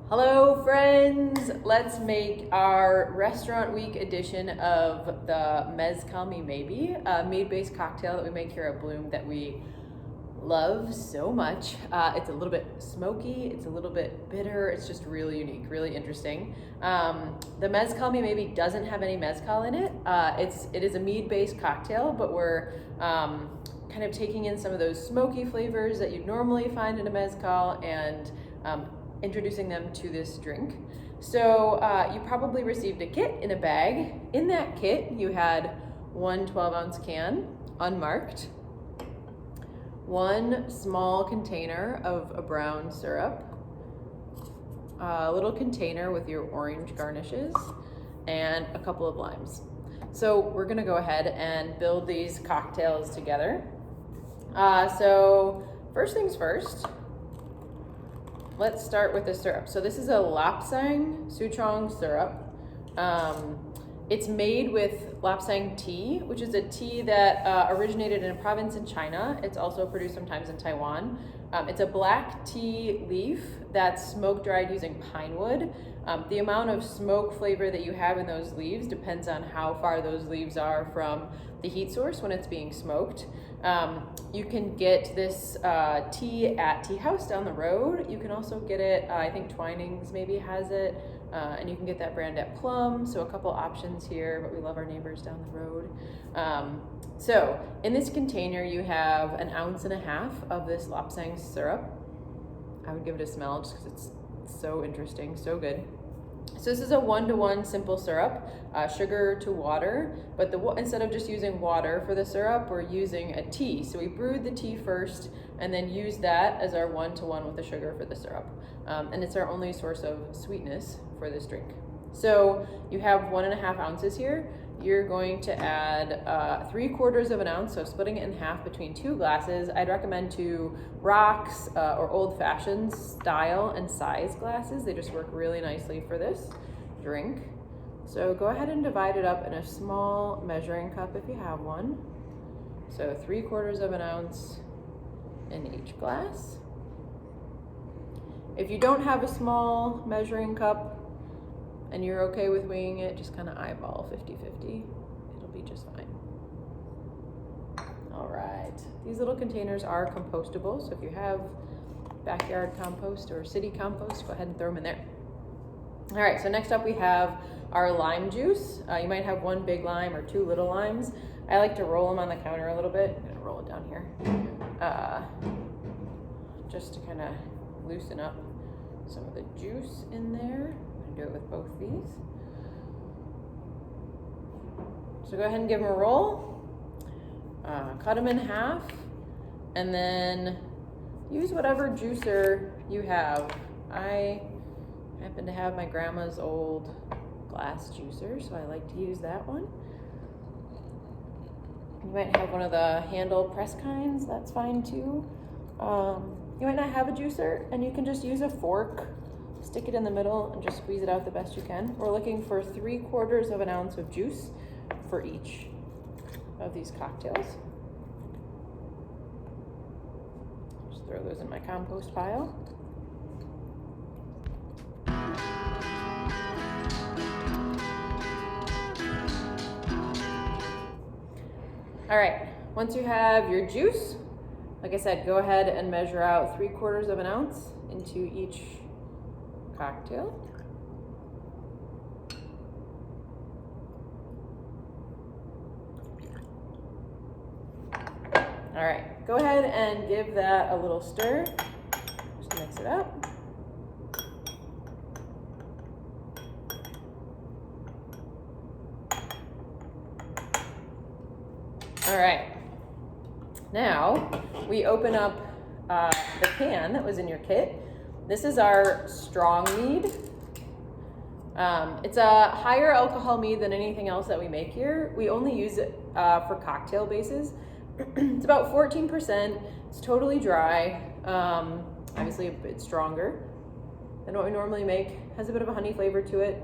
Hello friends, let's make our restaurant week edition of the Mezcal Me Maybe, a mead-based cocktail that we make here at Bløm that we love so much. It's a little bit smoky, it's a little bit bitter, it's just really unique, really interesting. The Mezcal Me Maybe doesn't have any mezcal in it. It is a mead-based cocktail, but we're kind of taking in some of those smoky flavors that you'd normally find in a mezcal and introducing them to this drink. So you probably received a kit in a bag. In that kit, you had one 12-ounce can, unmarked, one small container of a brown syrup, a little container with your orange garnishes, and a couple of limes. So we're gonna go ahead and build these cocktails together. So first things first, let's start with the syrup. So this is a lapsang souchong syrup. It's made with lapsang tea, which is a tea that originated in a province in China. It's also produced sometimes in Taiwan. It's a black tea leaf that's smoke dried using pine wood. The amount of smoke flavor that you have in those leaves depends on how far those leaves are from the heat source when it's being smoked. You can get this tea at Tea House down the road. You can also get it, I think Twinings maybe has it, and you can get that brand at Plum. So a couple options here, but we love our neighbors down the road. So in this container, you have 1.5 ounces of this lapsang syrup. I would give it a smell just because it's so interesting, so good. So this is a 1-to-1 simple syrup, sugar to water, but instead of just using water for the syrup, we're using a tea. So we brewed the tea first and then used that as our 1-to-1 with the sugar for the syrup. And it's our only source of sweetness for this drink. So you have 1.5 ounces here. You're going to add 3/4 of an ounce, so splitting it in half between 2 glasses. I'd recommend 2 rocks or old-fashioned style and size glasses. They just work really nicely for this drink. So go ahead and divide it up in a small measuring cup if you have one. So 3/4 of an ounce in each glass. If you don't have a small measuring cup, and you're okay with weighing it, just kind of eyeball 50-50. It'll be just fine. All right, these little containers are compostable, so if you have backyard compost or city compost, go ahead and throw them in there. All right, so next up we have our lime juice. You might have 1 big lime or 2 little limes. I like to roll them on the counter a little bit. I'm gonna roll it down here. Just to kind of loosen up some of the juice in there. Do it with both these. So go ahead and give them a roll. Cut them in half, and then use whatever juicer you have. I happen to have my grandma's old glass juicer, so I like to use that one. You might have one of the handle press kinds, that's fine too. You might not have a juicer, and you can just use a fork. Stick it in the middle and just squeeze it out the best you can. We're looking for 3/4 of an ounce of juice for each of these cocktails. Just throw those in my compost pile. All right, once you have your juice, like I said, go ahead and measure out 3/4 of an ounce into each cocktail. All right, go ahead and give that a little stir. Just mix it up. All right, now we open up the can that was in your kit. This is our strong mead. It's a higher alcohol mead than anything else that we make here. We only use it for cocktail bases. It's about 14%. It's totally dry. Obviously, it's stronger than what we normally make. Has a bit of a honey flavor to it.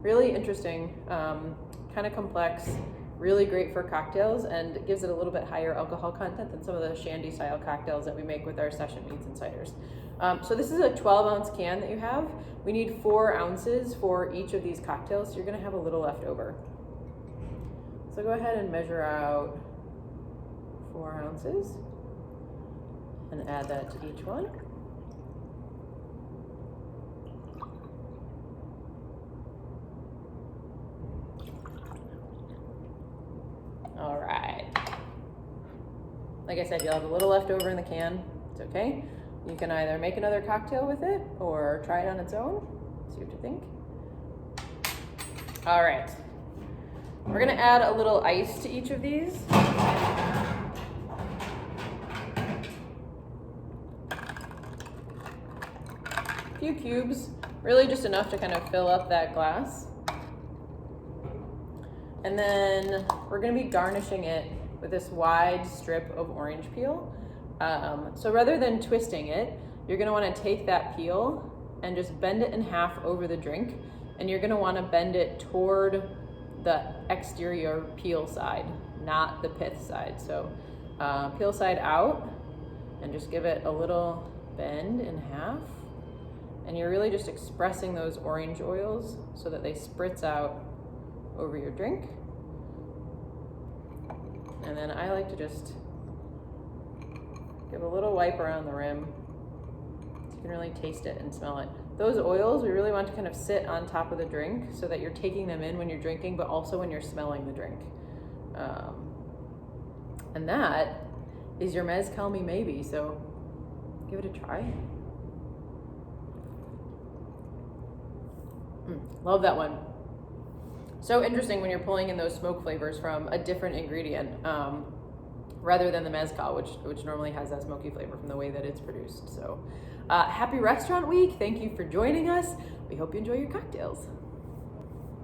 Really interesting, kind of complex. Really great for cocktails, and it gives it a little bit higher alcohol content than some of the shandy style cocktails that we make with our session meads and ciders. So this is a 12-ounce can that you have. We need 4 ounces for each of these cocktails, so you're gonna have a little left over. So go ahead and measure out 4 ounces and add that to each one. All right. Like I said, you'll have a little left over in the can. It's okay. You can either make another cocktail with it or try it on its own. See what you think. All right. We're gonna add a little ice to each of these. A few cubes, really just enough to kind of fill up that glass. And then we're gonna be garnishing it with this wide strip of orange peel. So rather than twisting it, you're gonna wanna take that peel and just bend it in half over the drink. And you're gonna wanna bend it toward the exterior peel side, not the pith side. So peel side out and just give it a little bend in half. And you're really just expressing those orange oils so that they spritz out over your drink. And then I like to just give a little wipe around the rim so you can really taste it and smell it. Those oils, we really want to kind of sit on top of the drink so that you're taking them in when you're drinking, but also when you're smelling the drink. And that is your Mezcal Me Maybe, so give it a try. Love that one. So interesting when you're pulling in those smoke flavors from a different ingredient rather than the mezcal, which normally has that smoky flavor from the way that it's produced. So happy restaurant week. Thank you for joining us. We hope you enjoy your cocktails.